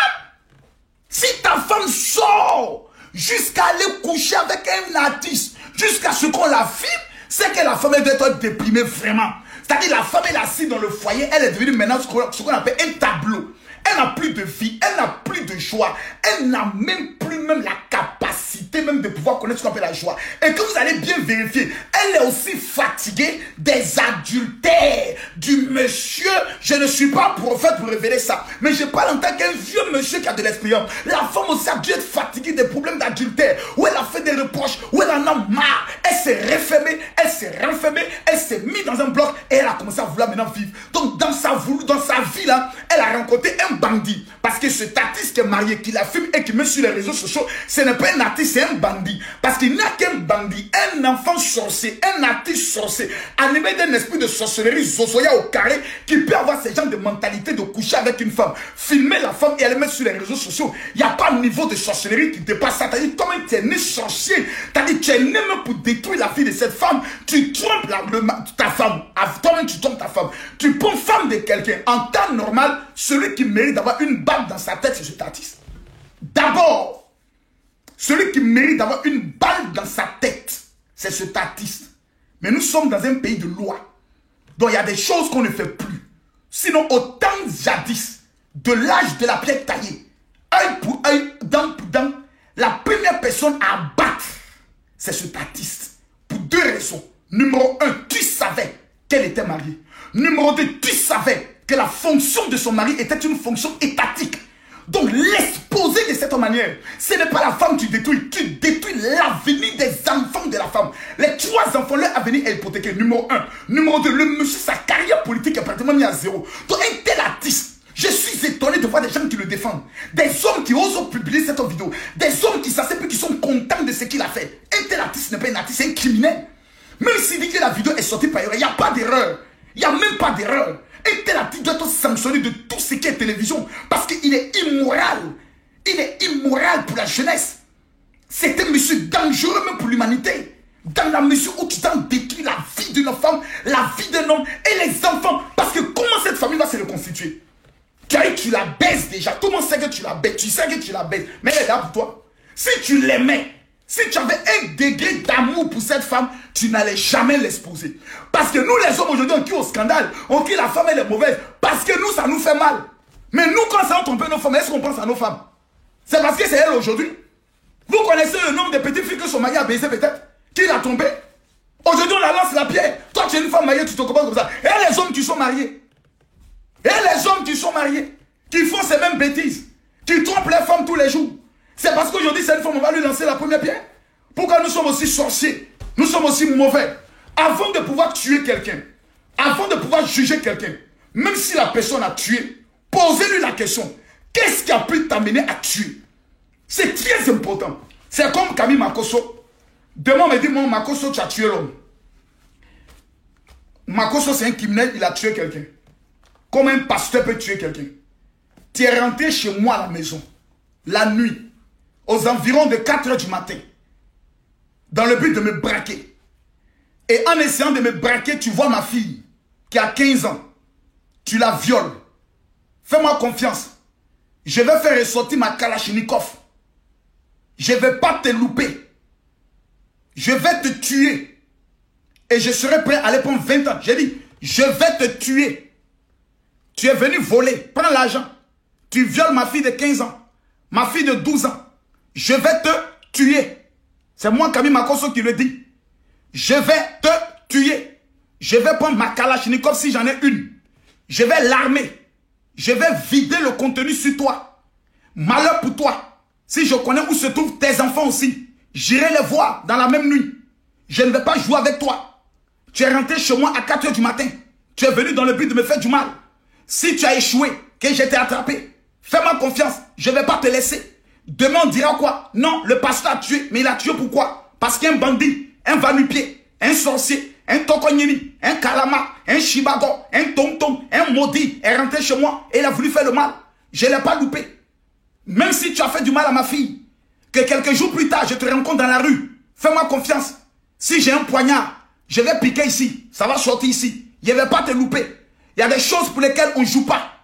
Si ta femme sort jusqu'à aller coucher avec un artiste, jusqu'à ce qu'on la filme, c'est que la femme elle doit être déprimée vraiment. C'est-à-dire la femme elle est assise dans le foyer, elle est devenue maintenant ce qu'on appelle un tableau. Elle n'a plus de vie, elle n'a plus de joie, elle n'a même plus la capacité même de pouvoir connaître ce qu'on appelle la joie. Et que vous allez bien vérifier, elle est aussi fatiguée des adultères du monsieur. Je ne suis pas prophète pour révéler ça, mais je parle en tant qu'un vieux monsieur qui a de l'expérience. La femme aussi a dû être fatiguée des problèmes d'adultère, où elle a fait des reproches, où elle en a marre. Elle s'est refermée, elle s'est renfermée, elle s'est mise dans un bloc et elle a commencé à vouloir maintenant vivre. Donc dans sa vie là, elle a rencontré un bandit. Parce que cet artiste qui est marié, qui la filme et qui met sur les réseaux sociaux, ce n'est pas un artiste, c'est un bandit. Parce qu'il n'a qu'un bandit, un enfant sorcier, un artiste sorcier, animé d'un esprit de sorcellerie zozoya au carré, qui peut avoir ce genre de mentalité de coucher avec une femme, filmer la femme et elle mettre sur les réseaux sociaux. Il n'y a pas de niveau de sorcellerie qui dépasse ça. C'est-à-dire, toi-même, tu es né sorcier. C'est-à-dire, tu es né même pour détruire la vie de cette femme. Tu trompes ta femme. Toi-même, tu trompes ta femme. Tu prends femme de quelqu'un. En temps normal, celui qui mérite d'avoir une balle dans sa tête, c'est cet artiste. D'abord, celui qui mérite d'avoir une balle dans sa tête, c'est cet artiste. Mais nous sommes dans un pays de loi. Donc il y a des choses qu'on ne fait plus. Sinon, au temps jadis, de l'âge de la pierre taillée, œil pour œil, dent pour dent, la première personne à abattre, c'est cet artiste. Pour 2 raisons. Numéro 1, tu savais qu'elle était mariée. Numéro 2, tu savais que la fonction de son mari était une fonction étatique. Donc l'exposer de cette manière, ce n'est pas la femme que tu détruis l'avenir des enfants de la femme. Les 3 enfants, leur avenir est hypothéqué, numéro 1. Numéro 2, le monsieur, sa carrière politique est pratiquement mise à 0. Donc un tel artiste, je suis étonné de voir des gens qui le défendent. Des hommes qui osent publier cette vidéo. Des hommes qui s'acceptent et qui sont contents de ce qu'il a fait. Un tel artiste n'est pas un artiste, c'est un criminel. Même s'il dit que la vidéo est sortie par erreur, il n'y a pas d'erreur. Il n'y a même pas d'erreur. Un tel artiste doit être sanctionné de tout ce qui est télévision. Parce qu'il est immoral. Il est immoral pour la jeunesse. C'est un monsieur dangereux même pour l'humanité. Dans la mesure où tu t'en détruis la vie d'une femme, la vie d'un homme et les enfants. Parce que comment cette famille va se reconstituer? Car tu la baises déjà. Tout le monde sait que tu la baises. Tu sais que tu la baises. Mais elle est là pour toi. Si tu l'aimais, si tu avais un degré d'amour pour cette femme, tu n'allais jamais l'exposer. Parce que nous les hommes aujourd'hui, on crie au scandale. On crie la femme elle est mauvaise. Parce que nous, ça nous fait mal. Mais nous, quand ça a trompé nos femmes, est-ce qu'on pense à nos femmes? C'est parce que c'est elle aujourd'hui. Vous connaissez le nombre de petites filles que son mari a baisé peut-être? Qui l'a trompé? Aujourd'hui, on la lance la pierre. Toi, tu es une femme mariée, tu te comportes comme ça. Et les hommes qui sont mariés? Et les hommes qui sont mariés? Qui font ces mêmes bêtises? Qui trompent les femmes tous les jours? C'est parce qu'aujourd'hui, cette femme, on va lui lancer la première pierre. Pourquoi nous sommes aussi sorciers? Nous sommes aussi mauvais. Avant de pouvoir tuer quelqu'un, avant de pouvoir juger quelqu'un, même si la personne a tué, posez-lui la question. Qu'est-ce qui a pu t'amener à tuer? C'est très important. C'est comme Camille Makosso. Demain, on me dit, moi, Makosso, tu as tué l'homme. Makosso, c'est un criminel, il a tué quelqu'un. Comme un pasteur peut tuer quelqu'un. Tu es rentré chez moi à la maison, la nuit, aux environs de 4 h du matin, dans le but de me braquer. Et en essayant de me braquer, tu vois ma fille, qui a 15 ans. Tu la violes. Fais-moi confiance. Je vais faire ressortir ma Kalachnikov. Je ne vais pas te louper. Je vais te tuer. Et je serai prêt à aller prendre 20 ans. J'ai dit, je vais te tuer. Tu es venu voler. Prends l'argent. Tu violes ma fille de 15 ans. Ma fille de 12 ans. Je vais te tuer. C'est moi, Camille Makosso, qui le dit. Je vais te tuer. Je vais prendre ma Kalachnikov si j'en ai une. Je vais l'armer. Je vais vider le contenu sur toi. Malheur pour toi. Si je connais où se trouvent tes enfants aussi, j'irai les voir dans la même nuit. Je ne vais pas jouer avec toi. Tu es rentré chez moi à 4 h du matin. Tu es venu dans le but de me faire du mal. Si tu as échoué, que je t'ai attrapé, Fais-moi confiance, je ne vais pas te laisser. Demain, on dira quoi? Non, le pasteur a tué, mais il a tué pourquoi? Parce qu'un bandit, un va-nu-pied, un sorcier, un tokonyini, un kalama, un shibago, un tonton, un maudit est rentré chez moi et il a voulu faire le mal. Je ne l'ai pas loupé. Même si tu as fait du mal à ma fille, que quelques jours plus tard, je te rencontre dans la rue, fais-moi confiance. Si j'ai un poignard, je vais piquer ici, ça va sortir ici. Je ne vais pas te louper. Il y a des choses pour lesquelles on ne joue pas.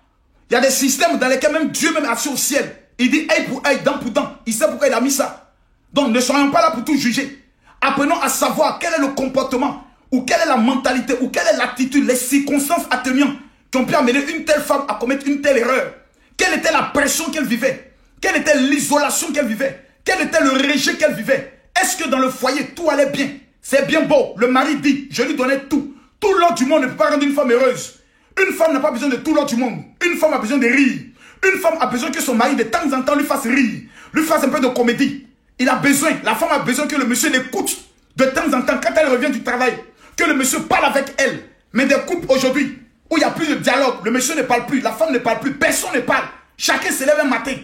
Il y a des systèmes dans lesquels même Dieu même assis au ciel. Il dit œil pour œil, dent pour dent. Il sait pourquoi il a mis ça. Donc ne soyons pas là pour tout juger. Apprenons à savoir quel est le comportement, ou quelle est la mentalité, ou quelle est l'attitude, les circonstances atténuantes qui ont pu amener une telle femme à commettre une telle erreur. Quelle était la pression qu'elle vivait? Quelle était l'isolation qu'elle vivait? Quel était le rejet qu'elle vivait? Est-ce que dans le foyer, tout allait bien? C'est bien beau. Le mari dit, je lui donnais tout. Tout l'or du monde ne peut pas rendre une femme heureuse. Une femme n'a pas besoin de tout l'or du monde. Une femme a besoin de rire. Une femme a besoin que son mari de temps en temps lui fasse rire. Lui fasse un peu de comédie. Il a besoin, la femme a besoin que le monsieur l'écoute de temps en temps quand elle revient du travail. Que le monsieur parle avec elle. Mais des couples aujourd'hui où il n'y a plus de dialogue, le monsieur ne parle plus, la femme ne parle plus, personne ne parle. Chacun se lève un matin.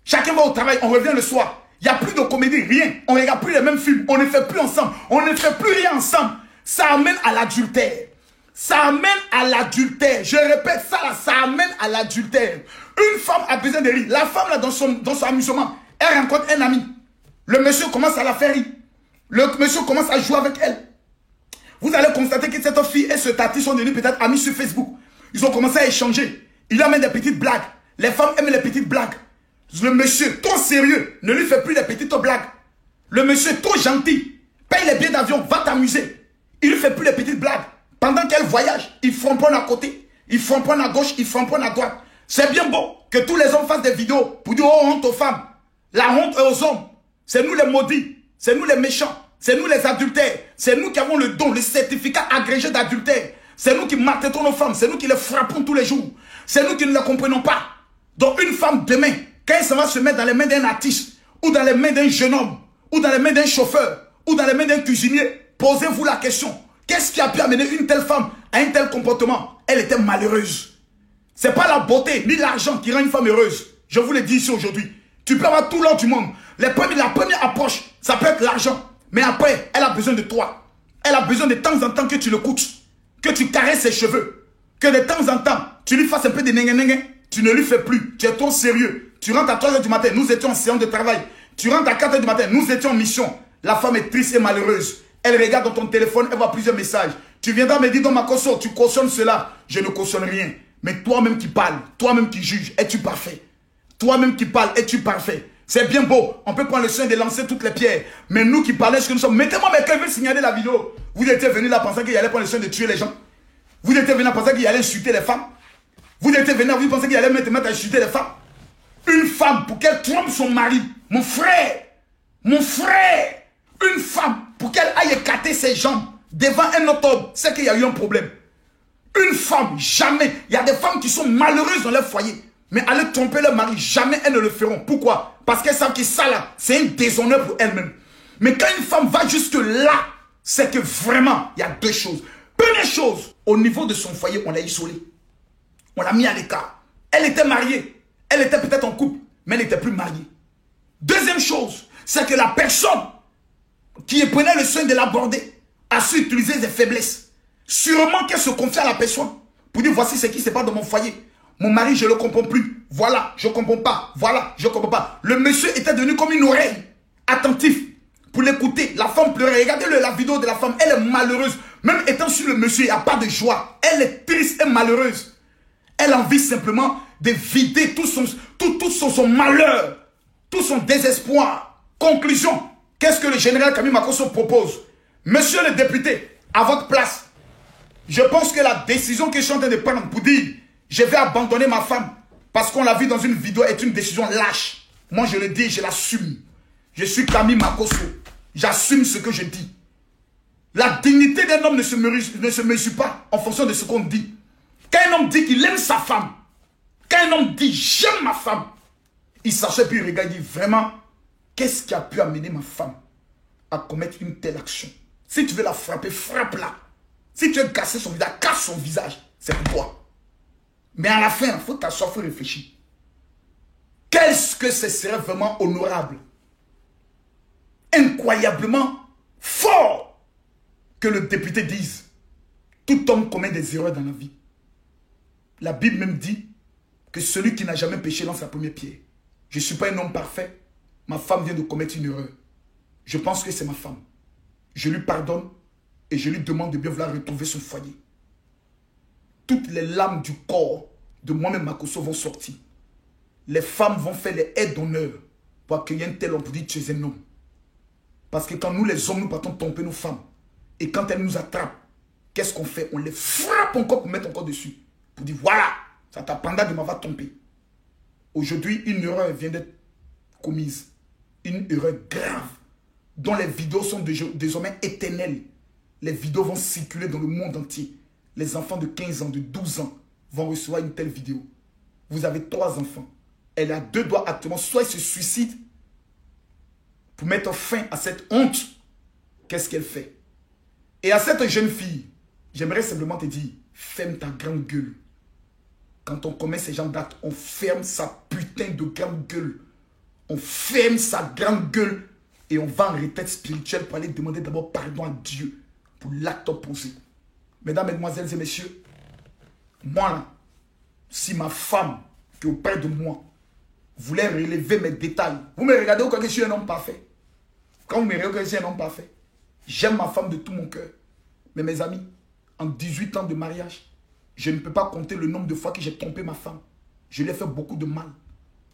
Chacun va au travail, on revient le soir. Il n'y a plus de comédie, rien. On ne regarde plus les mêmes films. On ne fait plus ensemble. On ne fait plus rien ensemble. Ça amène à l'adultère. Ça amène à l'adultère. Je répète ça là, ça amène à l'adultère. Une femme a besoin de rire. La femme là, dans son amusement, elle rencontre un ami. Le monsieur commence à la faire rire. Le monsieur commence à jouer avec elle. Vous allez constater que cette fille et ce tati sont devenus peut-être amis sur Facebook. Ils ont commencé à échanger. Il lui amène des petites blagues. Les femmes aiment les petites blagues. Le monsieur, trop sérieux, ne lui fait plus des petites blagues. Le monsieur, trop gentil, paye les billets d'avion, va t'amuser. Il ne lui fait plus les petites blagues. Pendant qu'elle voyage, il framponne à côté, il framponne à gauche, il framponne à droite. C'est bien beau que tous les hommes fassent des vidéos pour dire oh, honte aux femmes. La honte est aux hommes. C'est nous les maudits, c'est nous les méchants, c'est nous les adultères. C'est nous qui avons le don, le certificat agrégé d'adultère. C'est nous qui maltraitons nos femmes, c'est nous qui les frappons tous les jours. C'est nous qui ne les comprenons pas. Donc une femme demain, quand elle va se mettre dans les mains d'un artiste, ou dans les mains d'un jeune homme, ou dans les mains d'un chauffeur, ou dans les mains d'un cuisinier, posez-vous la question. Qu'est-ce qui a pu amener une telle femme à un tel comportement? Elle était malheureuse. Ce n'est pas la beauté ni l'argent qui rend une femme heureuse. Je vous le dis ici aujourd'hui. Tu peux avoir tout l'or du monde. La première approche, ça peut être l'argent. Mais après, elle a besoin de toi. Elle a besoin de temps en temps que tu l'écoutes. Que tu caresses ses cheveux. Que de temps en temps, tu lui fasses un peu de nengue. Tu ne lui fais plus. Tu es trop sérieux. Tu rentres à 3 h du matin. Nous étions en séance de travail. Tu rentres à 4 h du matin. Nous étions en mission. La femme est triste et malheureuse. Elle regarde dans ton téléphone. Elle voit plusieurs messages. Tu viendras me dire dans ma caution, tu cautionnes cela. Je ne cautionne rien. Mais toi-même qui parles, toi-même qui juges, es-tu parfait? Toi-même qui parles, es-tu parfait? C'est bien beau. On peut prendre le soin de lancer toutes les pierres. Mais nous qui parlons, ce que nous sommes. Mettez-moi mes cœurs, je vais signaler la vidéo. Vous étiez venus là pensant qu'il allait prendre le soin de tuer les gens. Vous étiez venus là pensant qu'il allait insulter les femmes. Vous étiez venus là, vous pensez qu'il allait mettre à insulter les femmes. Une femme pour qu'elle trompe son mari. Mon frère. Une femme pour qu'elle aille écarter ses jambes devant un autre homme. C'est qu'il y a eu un problème. Une femme, jamais. Il y a des femmes qui sont malheureuses dans leur foyer. Mais aller tromper leur mari, jamais elles ne le feront. Pourquoi? Parce qu'elles savent que ça là, c'est un déshonneur pour elles-mêmes. Mais quand une femme va jusque là, c'est que vraiment, il y a deux choses. Première chose, au niveau de son foyer, on l'a isolée. On l'a mis à l'écart. Elle était mariée. Elle était peut-être en couple, mais elle n'était plus mariée. Deuxième chose, c'est que la personne qui prenait le soin de l'aborder a su utiliser ses faiblesses. Sûrement qu'elle se confie à la personne pour dire voici ce qui se passe dans mon foyer. Mon mari, je ne le comprends plus. Voilà, je ne comprends pas. Voilà, je ne comprends pas. Le monsieur était devenu comme une oreille, attentif, pour l'écouter. La femme pleurait. Regardez la vidéo de la femme. Elle est malheureuse. Même étant sur le monsieur, il n'y a pas de joie. Elle est triste et malheureuse. Elle a envie simplement de vider tout son malheur, tout son désespoir. Conclusion, qu'est-ce que le général Camille Makosso propose? Monsieur le député, à votre place, je pense que la décision que je suis en train de prendre pour dire je vais abandonner ma femme parce qu'on l'a vu dans une vidéo est une décision lâche. Moi je le dis, je l'assume. Je suis Camille Makosso. J'assume ce que je dis. La dignité d'un homme ne se mesure pas en fonction de ce qu'on dit. Quand un homme dit qu'il aime sa femme, quand un homme dit j'aime ma femme, il s'achète puis il regarde et dit vraiment, qu'est-ce qui a pu amener ma femme à commettre une telle action? Si tu veux la frapper, frappe-la. Si tu veux casser son visage, casse son visage. C'est pour toi. Mais à la fin, il faut t'asseoir, il faut réfléchir. Qu'est-ce que ce serait vraiment honorable, incroyablement fort, que le député dise tout homme commet des erreurs dans la vie. La Bible même dit que celui qui n'a jamais péché lance la première pierre. Je ne suis pas un homme parfait. Ma femme vient de commettre une erreur. Je pense que c'est ma femme. Je lui pardonne et je lui demande de bien vouloir retrouver son foyer. Toutes les lames du corps de moi-même, Makosso, vont sortir. Les femmes vont faire les aides d'honneur pour accueillir un tel homme pour dire tu es un homme. Parce que quand nous les hommes, nous partons tromper nos femmes. Et quand elles nous attrapent, qu'est-ce qu'on fait? On les frappe encore pour mettre encore dessus. Pour dire voilà, ça t'apprendra de m'avoir trompé. Aujourd'hui, une erreur vient d'être commise. Une erreur grave. Dont les vidéos sont désormais éternelles. Les vidéos vont circuler dans le monde entier. Les enfants de 15 ans, de 12 ans vont recevoir une telle vidéo. Vous avez 3 enfants. Elle a 2 doigts actuellement. Soit elle se suicide pour mettre fin à cette honte. Qu'est-ce qu'elle fait? Et à cette jeune fille, j'aimerais simplement te dire, ferme ta grande gueule. Quand on commet ces genres d'actes, on ferme sa putain de grande gueule. On ferme sa grande gueule et on va en retraite spirituelle pour aller demander d'abord pardon à Dieu pour l'acte opposé. Mesdames, mesdemoiselles et messieurs, moi là, si ma femme qui est auprès de moi voulait relever mes détails, vous me regardez au cas que je suis un homme parfait. Quand vous me regardez que je suis un homme parfait, j'aime ma femme de tout mon cœur. Mais mes amis, en 18 ans de mariage, je ne peux pas compter le nombre de fois que j'ai trompé ma femme. Je lui ai fait beaucoup de mal.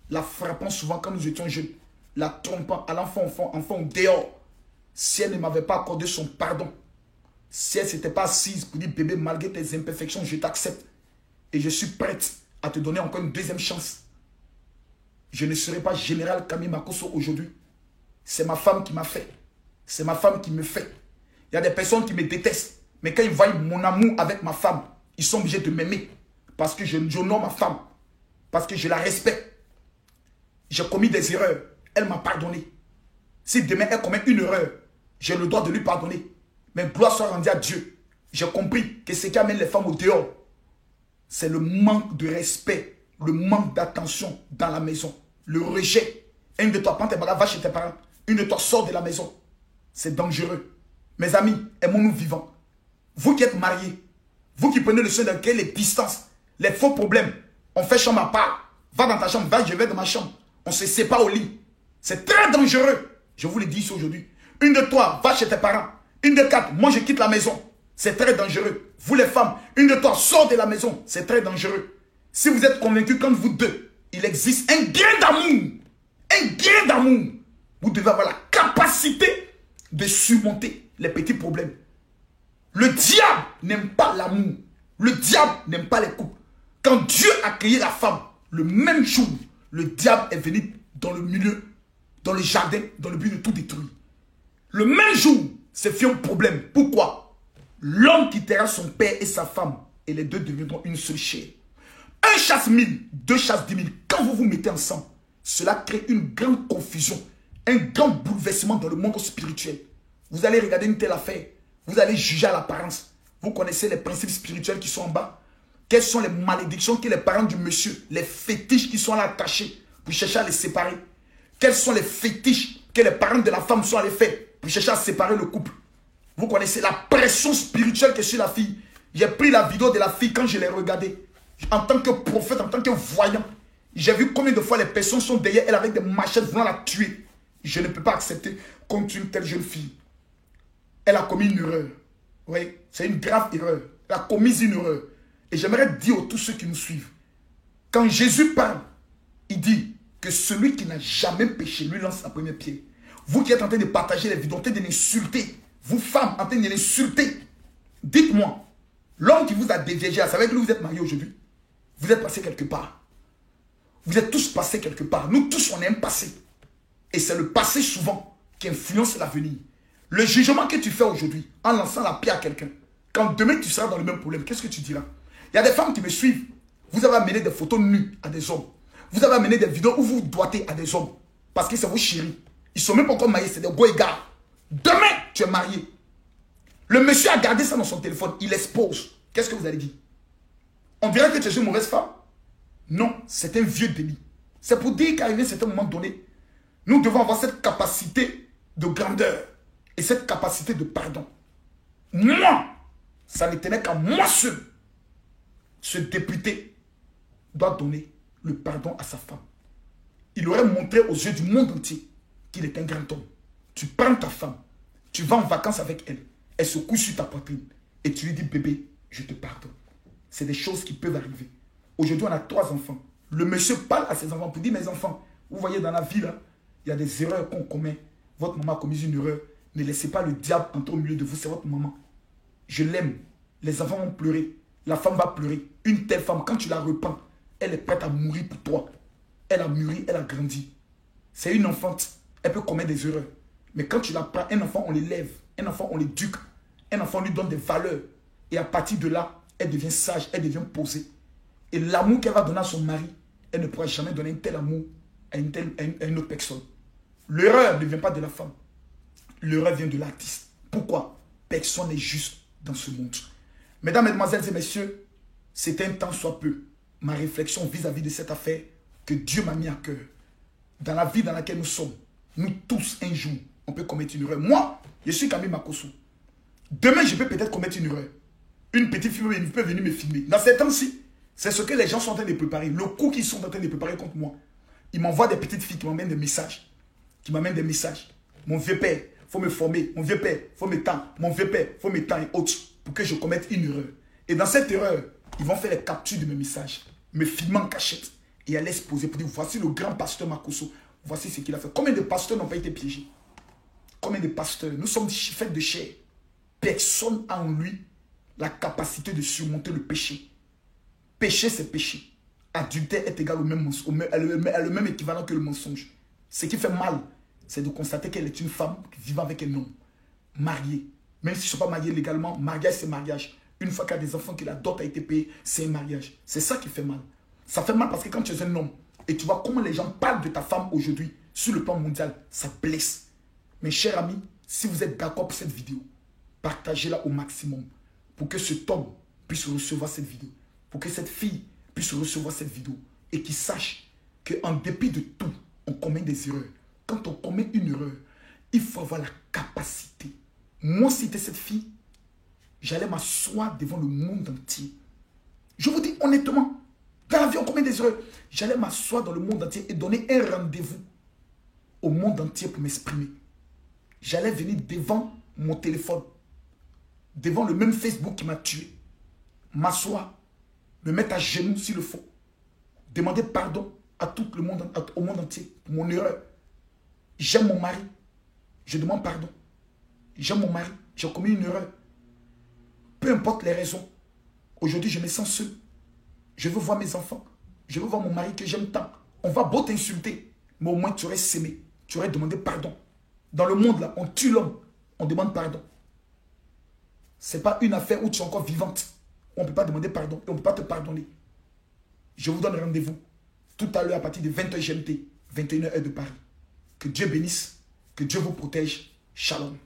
La frappant souvent quand nous étions jeunes. La trompant, à enfant dehors. Si elle ne m'avait pas accordé son pardon. Si elle ne s'était pas assise pour dire bébé, malgré tes imperfections, je t'accepte. Et je suis prête à te donner encore une deuxième chance. Je ne serai pas général Camille Makosso aujourd'hui. C'est ma femme qui m'a fait. C'est ma femme qui me fait. Il y a des personnes qui me détestent. Mais quand ils voient mon amour avec ma femme, ils sont obligés de m'aimer. Parce que j'honore ma femme. Parce que je la respecte. J'ai commis des erreurs. Elle m'a pardonné. Si demain elle commet une erreur, j'ai le droit de lui pardonner. Mais gloire soit rendue à Dieu. J'ai compris que ce qui amène les femmes au dehors, c'est le manque de respect, le manque d'attention dans la maison, le rejet. Une de toi, prends tes bagages, va chez tes parents. Une de toi, sort de la maison. C'est dangereux. Mes amis, aimons-nous vivants. Vous qui êtes mariés, vous qui prenez le soin de créer les distances, les faux problèmes, on fait chambre à part. Va dans ta chambre, va, je vais dans ma chambre. On se sépare au lit. C'est très dangereux. Je vous le dis ici aujourd'hui. Une de toi, va chez tes parents. Une de 4, moi je quitte la maison. C'est très dangereux. Vous les femmes, une de toi, sort de la maison. C'est très dangereux. Si vous êtes convaincus comme vous deux, il existe un grain d'amour. Un grain d'amour. Vous devez avoir la capacité de surmonter les petits problèmes. Le diable n'aime pas l'amour. Le diable n'aime pas les couples. Quand Dieu a créé la femme, le même jour, le diable est venu dans le milieu, dans le jardin, dans le but de tout détruire. Le même jour, c'est un problème. Pourquoi? L'homme quittera son père et sa femme et les deux deviendront une seule chair. Un chasse 1000, deux chasse 10 000. Quand vous vous mettez ensemble, cela crée une grande confusion, un grand bouleversement dans le monde spirituel. Vous allez regarder une telle affaire, vous allez juger à l'apparence. Vous connaissez les principes spirituels qui sont en bas. Quelles sont les malédictions que les parents du monsieur, les fétiches qui sont là cachés pour chercher à les séparer? Quels sont les fétiches que les parents de la femme sont allés faire pour chercher à séparer le couple? Vous connaissez la pression spirituelle que sur la fille. J'ai pris la vidéo de la fille quand je l'ai regardée. En tant que prophète, en tant que voyant, j'ai vu combien de fois les personnes sont derrière elle avec des machettes voulant la tuer. Je ne peux pas accepter contre une telle jeune fille. Elle a commis une erreur. Oui, c'est une grave erreur. Elle a commis une erreur. Et j'aimerais dire à tous ceux qui nous suivent, quand Jésus parle, il dit que celui qui n'a jamais péché lui lance la première pierre. Vous qui êtes en train de partager les vidéos, en train de l'insulter, vous femmes en train de l'insulter, dites-moi, l'homme qui vous a déviégé, c'est avec lui que vous êtes mariés aujourd'hui. Vous êtes passé quelque part. Vous êtes tous passés quelque part. Nous tous, on est un passé. Et c'est le passé souvent qui influence l'avenir. Le jugement que tu fais aujourd'hui en lançant la pierre à quelqu'un, quand demain tu seras dans le même problème, qu'est-ce que tu diras? Il y a des femmes qui me suivent. Vous avez amené des photos nues à des hommes. Vous avez amené des vidéos où vous doigtez à des hommes. Parce que c'est vos chéris. Ils ne sont même pas encore mariés, c'est des goïgas. Demain, tu es marié. Le monsieur a gardé ça dans son téléphone. Il expose. Qu'est-ce que vous allez dire? On dirait que tu es une mauvaise femme? Non, c'est un vieux délit. C'est pour dire qu'à un certain moment donné, nous devons avoir cette capacité de grandeur et cette capacité de pardon. Moi, ça ne tenait qu'à moi seul. Ce député doit donner le pardon à sa femme. Il aurait montré aux yeux du monde entier qu'il est un grand homme. Tu prends ta femme, tu vas en vacances avec elle, elle se couche sur ta poitrine et tu lui dis bébé, je te pardonne. C'est des choses qui peuvent arriver. Aujourd'hui, on a 3 enfants. Le monsieur parle à ses enfants pour dire mes enfants, vous voyez dans la vie là, il y a des erreurs qu'on commet. Votre maman a commis une erreur. Ne laissez pas le diable entrer au milieu de vous, c'est votre maman. Je l'aime. Les enfants vont pleurer. La femme va pleurer. Une telle femme, quand tu la repens, elle est prête à mourir pour toi. Elle a mûri, elle a grandi. C'est une enfante. Elle peut commettre des erreurs. Mais quand tu la prends, un enfant, on l'élève. Un enfant, on l'éduque. Un enfant, on lui donne des valeurs. Et à partir de là, elle devient sage, elle devient posée. Et l'amour qu'elle va donner à son mari, elle ne pourra jamais donner un tel amour à une autre personne. L'erreur ne vient pas de la femme. L'erreur vient de l'artiste. Pourquoi? Personne n'est juste dans ce monde. Mesdames, mesdemoiselles et messieurs, c'est un temps soit peu ma réflexion vis-à-vis de cette affaire que Dieu m'a mis à cœur. Dans la vie dans laquelle nous sommes, nous tous, un jour, on peut commettre une erreur. Moi, je suis Camille Makosso. Demain, je peux peut-être commettre une erreur. Une petite fille peut venir me filmer. Dans ces temps-ci, c'est ce que les gens sont en train de préparer. Le coup qu'ils sont en train de préparer contre moi. Ils m'envoient des petites filles qui m'amènent des messages. Mon vieux père, il faut me former. Mon vieux père, il faut me tendre. Mon vieux père, il faut me tendre et autres. Pour que je commette une erreur. Et dans cette erreur, ils vont faire les captures de mes messages. Me filmer en cachette. Et aller se poser pour dire, voici le grand pasteur Makosso. Voici ce qu'il a fait. Combien de pasteurs n'ont pas été piégés? Combien de pasteurs? Nous sommes faits de chair. Personne n'a en lui la capacité de surmonter le péché. Péché, c'est péché. Adultère est égal au même, le même équivalent que le mensonge. Ce qui fait mal, c'est de constater qu'elle est une femme vivant avec un homme. Mariée. Même si je ne suis pas marié légalement, mariage, c'est mariage. Une fois qu'il y a des enfants, que la dot a été payée, c'est un mariage. C'est ça qui fait mal. Ça fait mal parce que quand tu es un homme, et tu vois comment les gens parlent de ta femme aujourd'hui, sur le plan mondial, ça blesse. Mes chers amis, si vous êtes d'accord pour cette vidéo, partagez-la au maximum pour que cet homme puisse recevoir cette vidéo. Pour que cette fille puisse recevoir cette vidéo et qu'il sache qu'en dépit de tout, on commet des erreurs. Quand on commet une erreur, il faut avoir la capacité. Moi, si c'était cette fille, j'allais m'asseoir devant le monde entier. Je vous dis honnêtement, dans la vie, on commet des erreurs. J'allais m'asseoir dans le monde entier et donner un rendez-vous au monde entier pour m'exprimer. J'allais venir devant mon téléphone, devant le même Facebook qui m'a tué, m'asseoir, me mettre à genoux s'il le faut, demander pardon à tout le monde, au monde entier pour mon erreur. J'aime mon mari, je demande pardon. J'aime mon mari, j'ai commis une erreur. Peu importe les raisons, aujourd'hui je me sens seul. Je veux voir mes enfants, je veux voir mon mari que j'aime tant. On va beau t'insulter, mais au moins tu aurais s'aimé, tu aurais demandé pardon. Dans le monde là, on tue l'homme, on demande pardon. Ce n'est pas une affaire où tu es encore vivante. On ne peut pas demander pardon et on ne peut pas te pardonner. Je vous donne rendez-vous tout à l'heure à partir de 20h GMT, 21h de Paris. Que Dieu bénisse, que Dieu vous protège. Shalom.